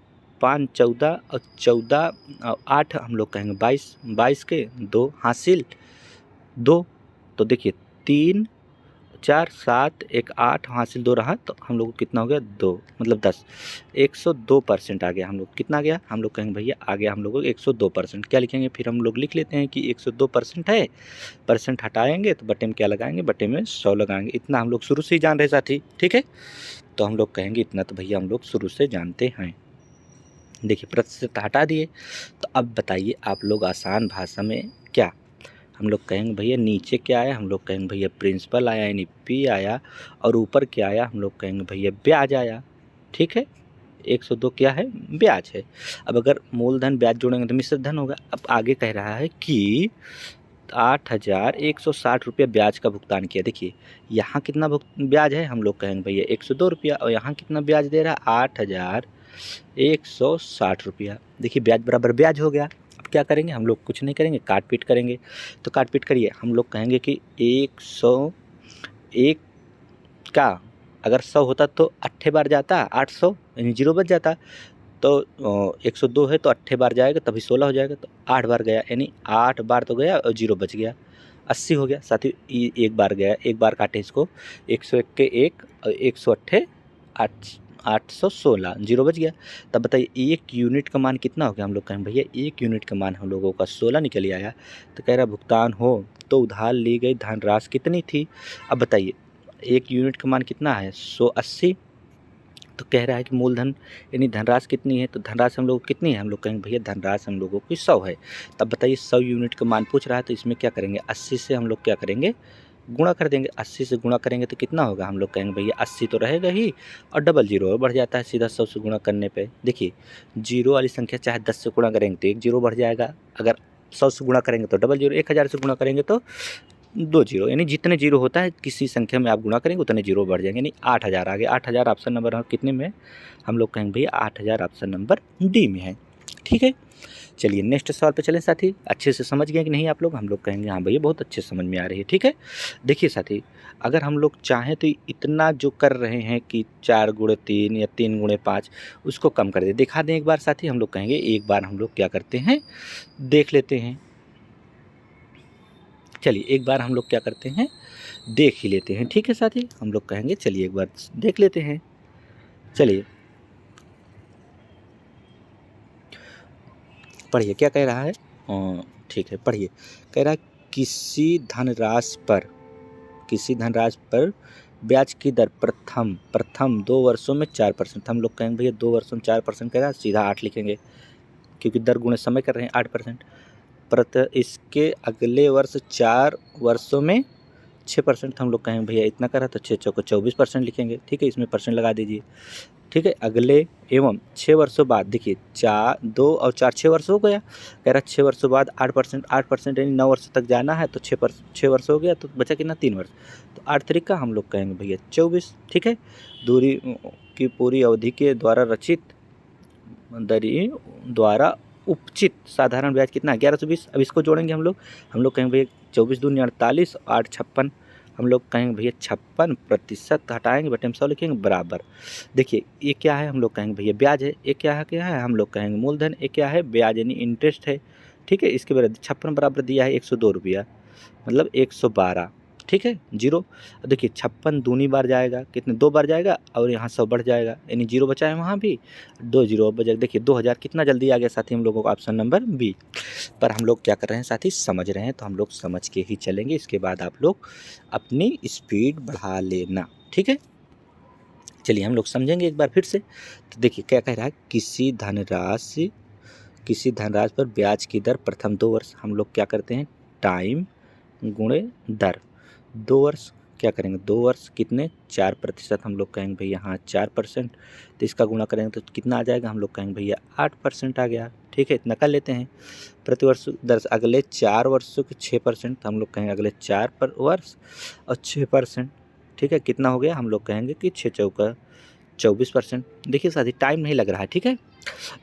5 14 और 14 और 8 हम लोग कहेंगे 22, 22 के 2 हासिल 2, तो देखिए 3 4 7 1 8 हासिल 2 रहा, तो हम लोग को कितना हो गया 2 मतलब 10, 102% आ गया। हम लोग कितना आ गया, हम लोग कहेंगे भैया आ गया हम लोग को 102%। क्या लिखेंगे, फिर हम लोग लिख लेते हैं कि 102% है, परसेंट हटाएंगे तो बटे में क्या लगाएंगे, बटे में 100 लगाएंगे। इतना हम लोग शुरू से ही जान रहे साथी, ठीक है। तो हम लोग कहेंगे इतना तो भैया हम लोग शुरू से जानते हैं। देखिए प्रतिशत हटा दिए, तो अब बताइए आप लोग आसान भाषा में क्या, हम लोग कहेंगे भैया नीचे क्या आया, हम लोग कहेंगे भैया प्रिंसिपल आया यानी पी आया, और ऊपर क्या आया, हम लोग कहेंगे भैया ब्याज आया, ठीक है। 102 क्या है, ब्याज है। अब अगर मूलधन ब्याज जोड़ेंगे तो मिश्र धन होगा। अब आगे कह रहा है कि 8160 रुपया ब्याज का भुगतान किया। देखिए यहाँ कितना ब्याज है, हम लोग कहेंगे भैया 102 रुपया, और यहाँ कितना ब्याज दे रहा है 8160 रुपया। देखिए ब्याज बराबर ब्याज हो गया। अब क्या करेंगे, हम लोग कुछ नहीं करेंगे, काट पीट करेंगे। तो काट पीट करिए, हम लोग कहेंगे कि 101 का अगर 100 होता तो 8 बार जाता, 800 यानी 0 बच जाता, तो 102 है तो 8 बार जाएगा तभी 16 हो जाएगा, तो 8 बार गया यानी 8 बार तो गया और 0 बच गया, 80 हो गया। साथ ही एक बार गया, एक बार काटे इसको, 101 के 1 और 108 816, 0 बच गया। तब बताइए 1 यूनिट का मान कितना हो गया, हम लोग कहें भैया 1 यूनिट का मान हम लोगों का 16 निकल आया। तो कह रहा भुगतान हो तो उधार ली गई धनराशि कितनी थी। अब बताइए 1 यूनिट का मान कितना है 180, तो कह रहा है कि मूलधन यानी धनराशि कितनी है, तो धनराशि हम लोग कितनी है, हम लोग कहेंगे भैया धनराशि हम लोगों की 100 है। तब बताइए 100 यूनिट का मान पूछ रहा है, तो इसमें क्या करेंगे 80 से हम लोग क्या करेंगे गुणा कर देंगे। 80 से गुणा करेंगे तो कितना होगा, हम लोग कहेंगे भैया 80 तो रहेगा ही, और डबल जीरो और बढ़ जाता है सीधा 100 से गुणा करने पे। देखिए जीरो वाली संख्या चाहे 10 से गुणा करेंगे तो 1 जीरो बढ़ जाएगा, अगर 100 से गुणा करेंगे तो डबल जीरो, 1000 से गुणा करेंगे तो 2 जीरो, यानी जितने जीरो होता है किसी संख्या में आप गुणा करेंगे उतने जीरो बढ़ जाएंगे, यानी 8000 आ गया। 8000 ऑप्शन नंबर कितने में, हम लोग कहेंगे भैया 8000 ऑप्शन नंबर डी में है, ठीक है। चलिए नेक्स्ट सवाल पे चलें साथी। अच्छे से समझ गए कि नहीं आप लोग, हम लोग कहेंगे हाँ भैया बहुत अच्छे समझ में आ रही है, ठीक है। देखिए साथी अगर हम लोग चाहें तो इतना जो कर रहे हैं कि 4 × 3 या 3 × 5 उसको कम कर दे, दिखा दें एक बार साथी। हम लोग कहेंगे एक बार हम लोग क्या करते हैं देख लेते हैं। चलिए एक बार हम लोग क्या करते हैं देख ही लेते हैं, ठीक है साथी। हम लोग कहेंगे चलिए एक बार देख लेते हैं। चलिए पढ़िए क्या कह रहा है, ठीक है पढ़िए। कह रहा है किसी धनराशि पर ब्याज की दर प्रथम 2 वर्षों में 4%। हम लोग कहेंगे भैया 2 वर्षों में 4% कह रहा है, सीधा 8 लिखेंगे क्योंकि दर गुणे समय कर रहे हैं 8%। इसके अगले वर्ष 4 वर्षों में 6%। हम लोग कहेंगे भैया इतना करा तो 6 चौको 24% लिखेंगे, ठीक है, इसमें परसेंट लगा दीजिए, ठीक है। अगले एवं 6 वर्षों बाद, देखिए 2 और 4 6 वर्ष हो गया, कह रहा 6 वर्षों बाद 8% यानी 9 वर्ष तक जाना है, तो 6 वर्ष हो गया, तो बचा कितना 3 वर्ष, तो 8 तरीका हम लोग कहेंगे भैया 24, ठीक है। दूरी की पूरी अवधि के द्वारा रचित दरी द्वारा उपचित साधारण ब्याज कितना 1120। अब इसको जोड़ेंगे हम लोग कहेंगे भैया 24 दूनी 48, 8 56, हम लोग कहेंगे भैया 56% हटाएंगे बटे में 100 लिखेंगे बराबर। देखिए ये क्या है, हम लोग कहेंगे भैया ब्याज है, ये क्या है हम लोग कहेंगे मूलधन, ये क्या है ब्याज यानी इंटरेस्ट है, ठीक है। इसके बराबर 56 बराबर दिया है 102 रुपया मतलब 112, ठीक है, जीरो। देखिए 56 दूनी बार जाएगा, कितने 2 बार जाएगा और यहाँ 100 बढ़ जाएगा, यानी जीरो बचा है वहाँ भी, 2 जीरो बचा। देखिए 2000 कितना जल्दी आ गया साथी हम लोगों को, ऑप्शन नंबर बी। पर हम लोग क्या कर रहे हैं साथी, समझ रहे हैं, तो हम लोग समझ के ही चलेंगे। इसके बाद आप लोग अपनी स्पीड बढ़ा लेना, ठीक है। चलिए हम लोग समझेंगे एक बार फिर से। तो देखिए क्या कह रहा है, किसी धनराशि पर ब्याज की दर प्रथम 2 वर्ष, हम लोग क्या करते हैं, टाइम गुणे दर। 2 वर्ष क्या करेंगे, 2 वर्ष कितने 4%, हम लोग कहेंगे भैया हाँ 4%, तो इसका गुणा करेंगे तो कितना आ जाएगा, हम लोग कहेंगे भैया 8% आ गया, ठीक है। इतना कर लेते हैं। प्रतिवर्ष दर अगले 4 वर्षों के 6%, तो हम लोग कहेंगे अगले 4 पर वर्ष और 6%, ठीक है। कितना हो गया, हम लोग कहेंगे कि 6 चौका 24%। देखिए साथी टाइम नहीं लग रहा है, ठीक है।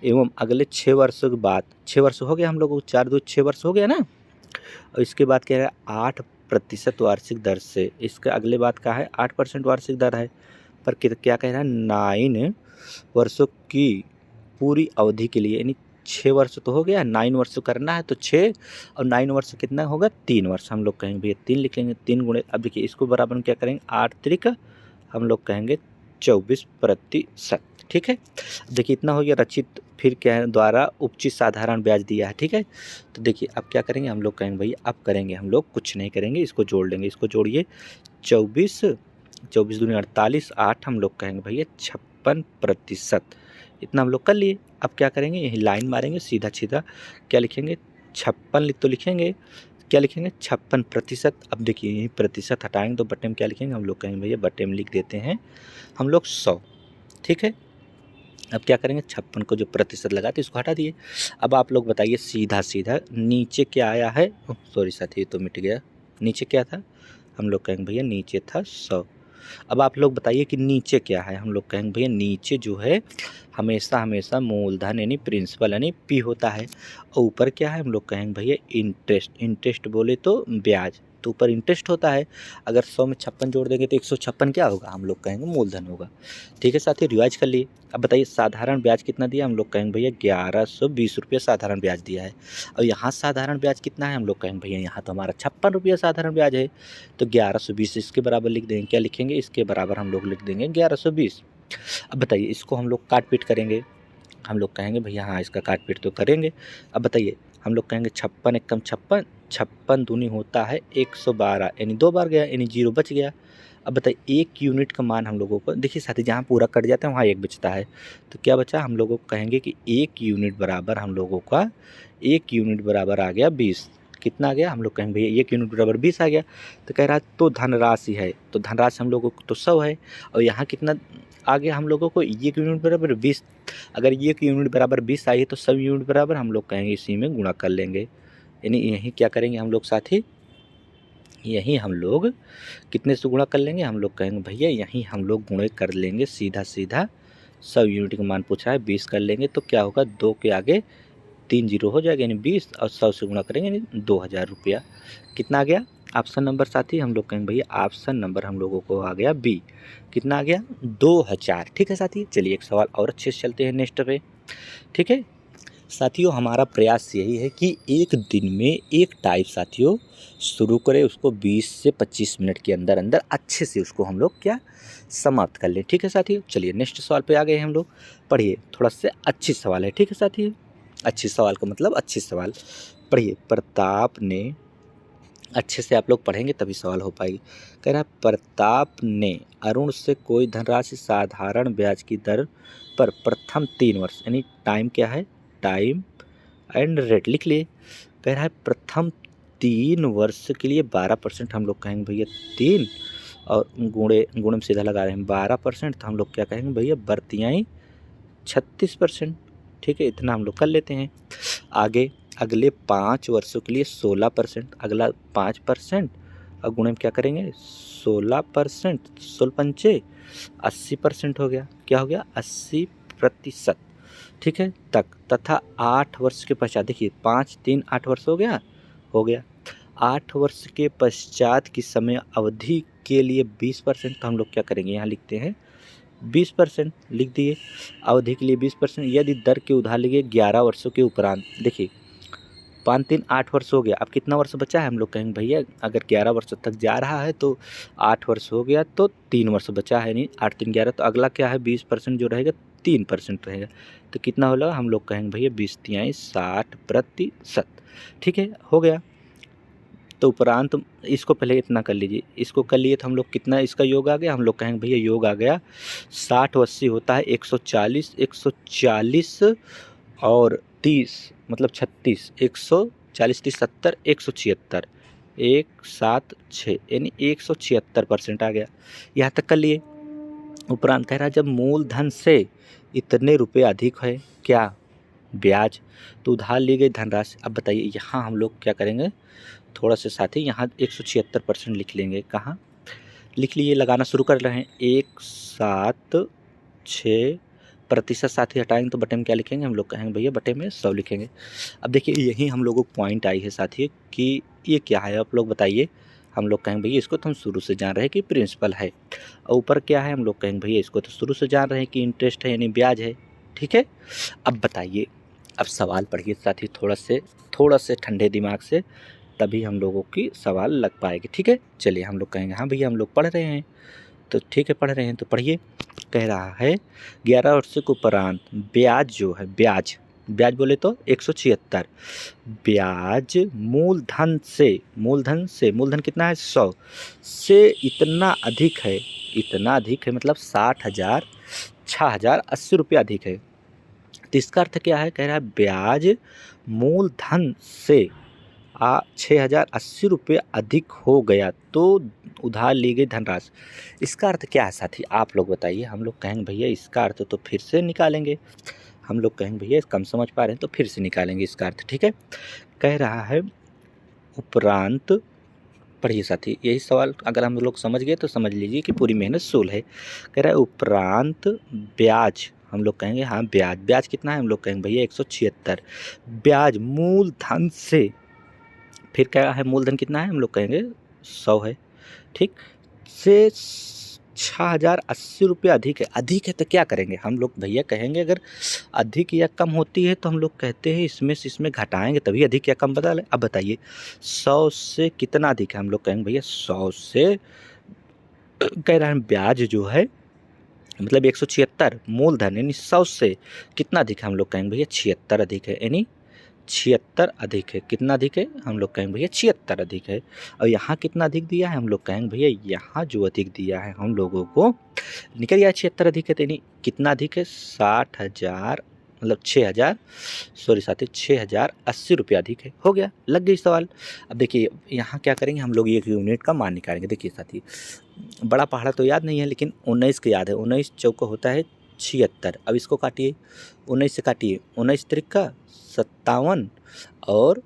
एवं अगले 6 वर्षों के बाद, 6 वर्ष हो गया हम लोग को, 4 2 6 वर्ष हो गया ना। और इसके बाद क्या है, 8% वार्षिक दर से, इसका अगले बात का है 8% वार्षिक दर है। पर क्या कह रहा है, 9 वर्षों की पूरी अवधि के लिए, यानी 6 वर्ष तो हो गया, 9 वर्ष करना है तो 6 और 9 वर्ष कितना होगा, 3 वर्ष। हम लोग कहेंगे भैया 3 लिख लेंगे, 3 गुणे, अब देखिए इसको बराबर में क्या करेंगे, 8 त्रिक हम लोग कहेंगे 24%, ठीक है। देखिए इतना हो गया रचित, फिर क्या है, द्वारा उपचित साधारण ब्याज दिया है, ठीक है। तो देखिए अब क्या करेंगे, हम लोग कहेंगे भैया अब करेंगे हम लोग कुछ नहीं करेंगे, इसको जोड़ लेंगे, इसको जोड़िए 24 दूनी 48, 8 हम लोग कहेंगे भैया 56%, इतना हम लोग कर लिए। अब क्या करेंगे, यही लाइन मारेंगे सीधा सीधा, क्या लिखेंगे 56 तो लिखेंगे, क्या लिखेंगे 56%। अब देखिए यही प्रतिशत हटाएंगे तो बटे में क्या लिखेंगे, हम लोग कहेंगे भैया बटे में लिख देते हैं हम लोग 100, ठीक है। अब क्या करेंगे, 56 को जो प्रतिशत लगा तो इसको हटा दिए। अब आप लोग बताइए सीधा सीधा नीचे क्या आया है, सॉरी साथी ये तो मिट गया, नीचे क्या था, हम लोग कहेंगे भैया नीचे था 100। अब आप लोग बताइए कि नीचे क्या है, हम लोग कहेंगे भैया नीचे जो है हमेशा मूलधन यानी प्रिंसिपल यानी पी होता है, और ऊपर क्या है, हम लोग कहेंगे भैया इंटरेस्ट बोले तो ब्याज, तो ऊपर इंटरेस्ट होता है। अगर 100 में 56 जोड़ देंगे तो 156 क्या होगा, हम लोग कहेंगे मूलधन होगा, ठीक है साथी। रिवाइज कर लिए। अब बताइए साधारण ब्याज कितना दिया, हम लोग कहेंगे भैया 1120 रुपये साधारण ब्याज दिया है। और यहाँ साधारण ब्याज कितना है, हम लोग कहेंगे भैया यहाँ तो हमारा 56 रुपये साधारण ब्याज है, तो 1120 इसके बराबर लिख देंगे, क्या लिखेंगे, इसके बराबर हम लोग लिख देंगे 1120। अब बताइए इसको हम लोग काट पीट करेंगे, हम लोग कहेंगे भैया हाँ इसका काट पीट तो करेंगे। अब बताइए हम लोग कहेंगे 56 एकम 56, 56 दूनी होता है 112, यानी 2 बार गया, यानी 0 बच गया। अब बताइए 1 यूनिट का मान हम लोगों को, देखिए साथी जहाँ पूरा कट जाता है वहाँ 1 बचता है, तो क्या बचा, हम लोगों को कहेंगे कि 1 यूनिट बराबर हम लोगों का 1 यूनिट बराबर आ गया 20। कितना आ गया, हम लोग कहेंगे भैया 1 यूनिट बराबर 20 आ गया। तो कह रहा है तो धनराशि है, तो धनराशि हम लोगों को तो 100 है, और यहाँ कितना आ गया हम लोगों को 1 यूनिट बराबर 20। अगर 1 यूनिट बराबर 20 आई है तो 100 यूनिट बराबर हम लोग कहेंगे इसी में गुणा कर लेंगे, यानी यही क्या करेंगे हम लोग साथी, यही हम लोग कितने से गुणा कर लेंगे, हम लोग कहेंगे भैया यही हम लोग गुणे कर लेंगे सीधा सीधा। 100 यूनिट का मान पूछा है, 20 कर लेंगे तो क्या होगा, 2 के आगे 3 जीरो हो जाएगा, यानी 20 और 100 से गुणा करेंगे यानी 2000 रुपया। कितना आ गया ऑप्शन नंबर साथी, हम लोग कहेंगे भैया ऑप्शन नंबर हम लोगों को आ गया बी। कितना आ गया 2000, ठीक है साथी। चलिए एक सवाल और अच्छे से चलते हैं नेक्स्ट पे, ठीक है साथियों। हमारा प्रयास यही है कि एक दिन में एक टाइप साथियों शुरू करें, उसको 20 से 25 मिनट के अंदर अंदर अच्छे से उसको हम लोग क्या समाप्त कर लें, ठीक है साथियों। चलिए नेक्स्ट सवाल पे आ गए हम लोग, पढ़िए थोड़ा सा अच्छी सवाल है, ठीक है साथियों। अच्छी सवाल का मतलब अच्छी सवाल पढ़िए। प्रताप ने, अच्छे से आप लोग पढ़ेंगे तभी सवाल हो पाएगी। कह रहा प्रताप ने अरुण से कोई धनराशि साधारण ब्याज की दर पर प्रथम 3 वर्ष, यानी टाइम क्या है, टाइम एंड रेट लिख लिए। कह रहा है प्रथम 3 वर्ष के लिए 12%, हम लोग कहेंगे भैया 3 और गुणे में सीधा लगा रहे हैं 12%, तो हम लोग क्या कहेंगे भैया बर्तियाई 36%, ठीक है। इतना हम लोग कर लेते हैं। आगे अगले 5 वर्षों के लिए 16%, अगला 5% और गुणे में क्या करेंगे 16%, 16 पंचे 80% हो गया, क्या हो गया 80%, ठीक है तक। तथा 8 वर्ष के पश्चात, देखिए 5 3 8 वर्ष हो गया 8 वर्ष के पश्चात की समय अवधि के लिए 20%, तो हम लोग क्या करेंगे यहाँ लिखते हैं 20% लिख दिए। अवधि के लिए 20%, यदि दर के उधार लिए 11 वर्षों के उपरांत, देखिए 5 3 8 वर्ष हो गया। अब कितना वर्ष बचा है? हम लोग कहेंगे भैया अगर 11 वर्ष तक जा रहा है तो 8 वर्ष हो गया तो 3 वर्ष बचा है, नहीं 8 3 11, तो अगला क्या है 20% जो रहेगा 3% रहेगा, तो कितना होगा? हम लोग कहेंगे भैया 20 तिहाई 60%। ठीक है, हो गया। तो उपरांत इसको पहले इतना कर लीजिए, इसको कर लिए तो हम लोग कितना इसका योग आ गया? हम लोग कहेंगे भैया योग आ गया 60 80 होता है 140, 140 और 30 मतलब 36, 140 30 70 176, 176 यानी 176% आ गया। यहाँ तक कर लिए। उपरांत कह रहा है जब मूलधन से इतने रुपए अधिक है क्या? ब्याज, तो उधार ली गई धनराशि। अब बताइए यहाँ हम लोग क्या करेंगे? थोड़ा सा साथ ही यहाँ 176% लिख लेंगे। कहाँ लिख लिए? लगाना शुरू कर रहे हैं। 176% साथ ही हटाएंगे तो बटे में क्या लिखेंगे? हम लोग कहेंगे भैया बटे में 100 लिखेंगे। अब देखिए यही हम लोगों को पॉइंट आई है साथी कि ये क्या है, आप लोग बताइए। हम लोग कहेंगे भैया इसको तो हम शुरू से जान रहे हैं कि प्रिंसिपल है, और ऊपर क्या है? हम लोग कहेंगे भैया इसको तो शुरू से जान रहे हैं कि इंटरेस्ट है यानी ब्याज है। ठीक है, अब बताइए, अब सवाल पढ़िए साथी थोड़ा से ठंडे दिमाग से, तभी हम लोगों की सवाल लग पाएगी। ठीक है, चलिए हम लोग कहेंगे हाँ भैया हम लोग पढ़ रहे हैं, तो ठीक है पढ़ रहे हैं तो पढ़िए। कह रहा है 11 वर्ष के उपरांत ब्याज जो है, ब्याज बोले तो 176, ब्याज मूलधन से मूलधन कितना है? 100 से इतना अधिक है मतलब 60,000 6,080 अधिक है। तो इसका अर्थ क्या है? कह रहा है ब्याज मूलधन से 6,080 अधिक हो गया तो उधार ली गई धनराशि। इसका अर्थ क्या है साथी? आप लोग बताइए। हम लोग कहेंगे भैया इसका अर्थ तो फिर से निकालेंगे। हम लोग कहेंगे भैया कम समझ पा रहे हैं तो फिर से निकालेंगे इसका अर्थ। ठीक है, कह रहा है उपरांत, पढ़िए साथी, यही सवाल अगर हम लोग समझ गए तो समझ लीजिए कि पूरी मेहनत सूल है। कह रहा है उपरांत ब्याज, हम लोग कहेंगे हाँ ब्याज कितना है? हम लोग कहेंगे भैया 176, ब्याज मूलधन से, फिर क्या है? मूलधन कितना है? हम लोग कहेंगे 100 है। ठीक, से 6,080 अधिक है तो क्या करेंगे? हम लोग भैया कहेंगे अगर अधिक या कम होती है तो हम लोग कहते हैं इसमें से इसमें घटाएंगे तभी अधिक या कम बता लें। अब बताइए 100 से कितना अधिक है? हम लोग कहेंगे भैया 100 से, कह रहे हैं ब्याज जो है मतलब 176, मूलधन यानी 100 से कितना अधिक है? हम लोग कहेंगे भैया 76 अधिक है, यानी 76 अधिक है। कितना अधिक है? हम लोग कहेंगे भैया 76 अधिक है। और यहाँ कितना अधिक दिया है? हम लोग कहेंगे भैया यहाँ जो अधिक दिया है हम लोगों को निकल गया 76 अधिक है, तो यानी कितना अधिक है? 60,000 मतलब 6,000 सॉरी साथी 6,080 अधिक है। हो गया, लग गई सवाल। अब देखिए यहाँ क्या करेंगे हम लोग, एक यूनिट का मान निकालेंगे। देखिए साथी बड़ा पहाड़ा तो याद नहीं है लेकिन 19 के याद है। 19 चौका होता है 76। अब इसको काटिए, 19 से काटिए, 19 त्रिका 57 और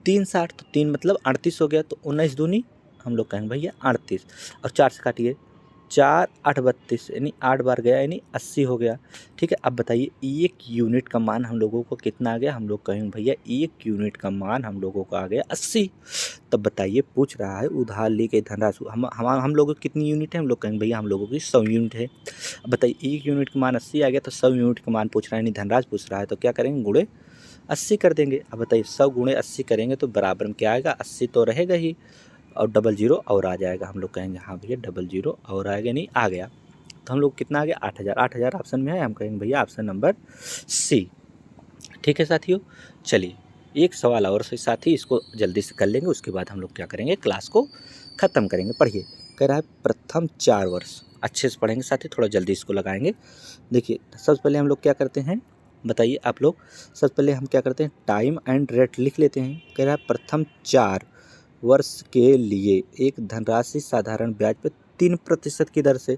3 60, तो 3 मतलब 38 हो गया। तो 19 दूनी हम लोग कहेंगे भैया 38, और 4 से काटिए, 4 8 32 यानी 8 बार गया यानी 80 हो गया। ठीक है, अब बताइए 1 यूनिट का मान हम लोगों को कितना आ गया? हम लोग कहेंगे भैया 1 यूनिट का मान हम लोगों को आ गया 80। तब बताइए पूछ रहा है उधार ली गई धनराशि, हम लोगों की कितनी यूनिट है? हम लोग कहेंगे भैया हम लोगों की 100 यूनिट है। अब बताइए 1 यूनिट का मान 80 आ गया तो 100 यूनिट का मान पूछ रहा है यानी धनराशि पूछ रहा है, तो क्या करेंगे? गुणे 80 कर देंगे। अब बताइए 100 गुणे 80 करेंगे तो बराबर में क्या आएगा? 80 तो रहेगा ही और डबल जीरो और आ जाएगा। हम लोग कहेंगे हाँ भैया डबल जीरो और आएगा, नहीं आ गया। तो हम लोग कितना आ गया? 8,000। 8,000 ऑप्शन में है, हम कहेंगे भैया ऑप्शन नंबर सी। ठीक है साथियों, चलिए एक सवाल और से साथी इसको जल्दी से कर लेंगे, उसके बाद हम लोग क्या करेंगे? क्लास को ख़त्म करेंगे। पढ़िए, कह रहा है प्रथम 4 वर्ष, अच्छे से पढ़ेंगे साथी, थोड़ा जल्दी इसको लगाएंगे। देखिए सबसे पहले हम लोग क्या करते हैं बताइए आप लोग? सबसे पहले हम क्या करते हैं? टाइम एंड रेट लिख लेते हैं। कह रहा है प्रथम 4 वर्ष के लिए एक धनराशि साधारण ब्याज पर 3% की दर से,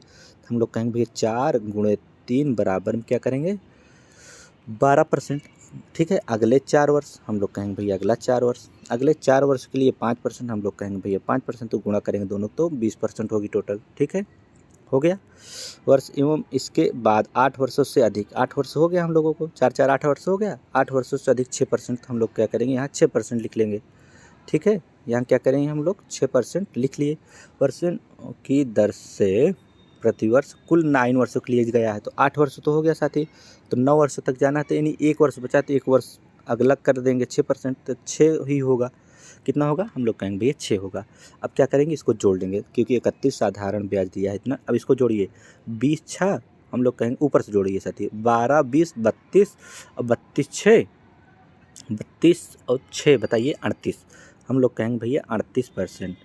हम लोग कहेंगे भैया 4 गुणे 3 बराबर में क्या करेंगे? 12%। ठीक है, अगले 4 वर्ष हम लोग कहेंगे भैया अगला 4 वर्ष, अगले 4 वर्ष के लिए 5%, हम लोग कहेंगे भैया 5%, तो गुणा करेंगे दोनों तो 20% होगी टोटल। ठीक है, हो गया वर्ष। एवं इसके बाद 8 वर्षों से अधिक, 8 वर्ष हो गया हम लोगों को, 4 4 8 वर्ष हो गया। 8 वर्षों से अधिक 6%, हम लोग क्या करेंगे? यहाँ 6% लिख लेंगे। ठीक है, यहाँ क्या करेंगे हम लोग? 6% लिख लिए। वर्ष की दर से प्रतिवर्ष कुल 9 वर्षों के लिए गया है, तो 8 वर्ष तो हो गया साथी, तो 9 वर्ष तक जाना था, यानी 1 वर्ष बचा तो 1 वर्ष अगला कर देंगे 6%, तो 6 ही होगा। कितना होगा? हम लोग कहेंगे भैया 6 होगा। अब क्या करेंगे, इसको जोड़ देंगे क्योंकि 31 साधारण ब्याज दिया है इतना। अब इसको जोड़िए, 20 6 हम लोग कहेंगे ऊपर से जोड़िए साथी, 12 20 32 और 32 6, 32 और 6 बताइए 38। हम लोग कहेंगे भैया 38%।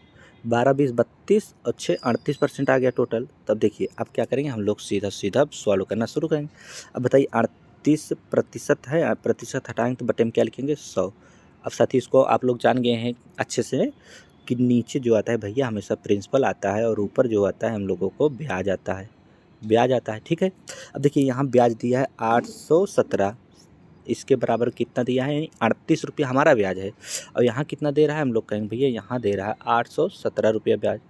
12 20 32 और 6 38% आ गया टोटल। तब देखिए अब क्या करेंगे, हम लोग सीधा सीधा सॉल्व करना शुरू करेंगे। अब बताइए 38% है, प्रतिशत हटाएंगे तो बटे में क्या लिखेंगे 100। अब साथ ही इसको आप लोग जान गए हैं अच्छे से कि नीचे जो आता है भैया हमेशा प्रिंसिपल आता है और ऊपर जो आता है हम लोगों को ब्याज आता है, ब्याज आता है। ठीक है, अब देखिए यहाँ ब्याज दिया है 817, इसके बराबर कितना दिया है, यानी 38 रुपये हमारा ब्याज है। और यहाँ कितना दे रहा है, हम लोग कहेंगे भैया यहाँ दे रहा है 817 रुपये ब्याज।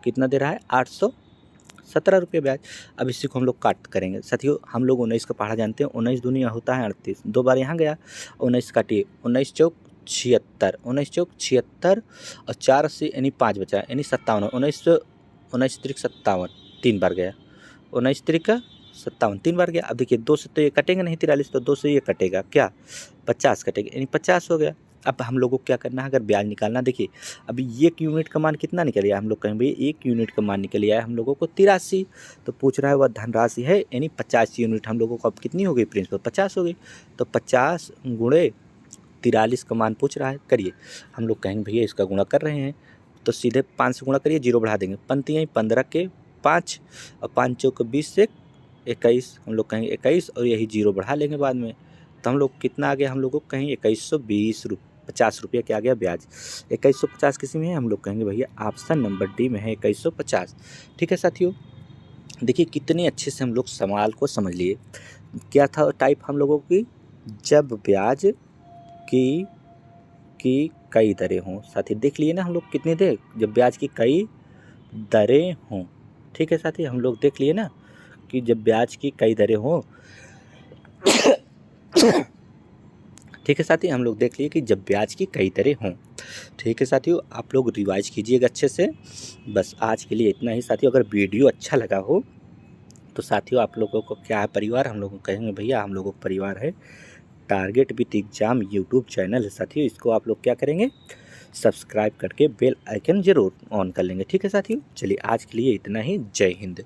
कितना दे रहा है? 817 रुपये ब्याज। अब इसी को हम लोग काट करेंगे साथियों। हम लोग 19 का पढ़ा जानते हैं, 19 दूनिया होता है 38, 2 बार यहाँ गया, 19 काटिए, 19 चौक 76, 19 चौक 76 और 4 80 यानी 5 बचा, यानी 57, 19 त्रिक 57, 3 बार गया, 19 त्रिक 57 3 बार गया। अब देखिए 2 से तो ये कटेंगे नहीं 43, तो 2 से ये कटेगा क्या, 50 कटेगा, यानी 50 हो गया। अब हम लोगों को क्या करना है, अगर ब्याज निकालना, देखिए अभी 1 यूनिट का मान कितना निकल आया, हम लोग कहेंगे भाई 1 यूनिट का मान निकल आया हम लोगों को 83। तो पूछ रहा है वह धनराशि है, यानी 50 यूनिट हम लोगों को अब कितनी हो गई प्रिंसिपल, 50 हो गई। तो 50 गुणे 43 का मान पूछ रहा है, करिए। हम लोग कहेंगे भैया इसका गुणा कर रहे हैं, तो सीधे 5 से गुणा करिए, 0 बढ़ा देंगे, पंक्तियाँ 15 के 5 और 5 चौक 20 से 21, हम लोग कहेंगे 21 और यही 0 बढ़ा लेंगे बाद में। तो हम लोग कितना आ गया, हम लोग को कहेंगे 2150 रुपये क्या आ गया ब्याज। 2150 किसी में है, हम लोग कहेंगे भैया ऑप्शन नंबर डी में है 2150। ठीक है साथियों, देखिए कितने अच्छे से हम लोग सवाल को समझ लिए। क्या था टाइप हम लोगों की, जब ब्याज की कई दरें हों। साथी देख लिए ना हम लोग कितनी देर, जब ब्याज की कई दरें हों। ठीक है साथी, हम लोग देख लिए ना कि जब ब्याज की कई दरें हों। ठीक है साथी, हम लोग देख लिए कि जब ब्याज की कई दरें हों। ठीक है साथियों, आप लोग रिवाइज कीजिएगा अच्छे से। बस आज के लिए इतना ही साथियों। अगर वीडियो अच्छा लगा हो तो साथियों आप लोगों को क्या है, परिवार, हम लोग को कहेंगे भैया हम लोगों का परिवार है target with exam YouTube channel है साथियों। इसको आप लोग क्या करेंगे, सब्सक्राइब करके बेल आइकन जरूर ऑन कर लेंगे। ठीक है साथियों, चलिए आज के लिए इतना ही। जय हिंद।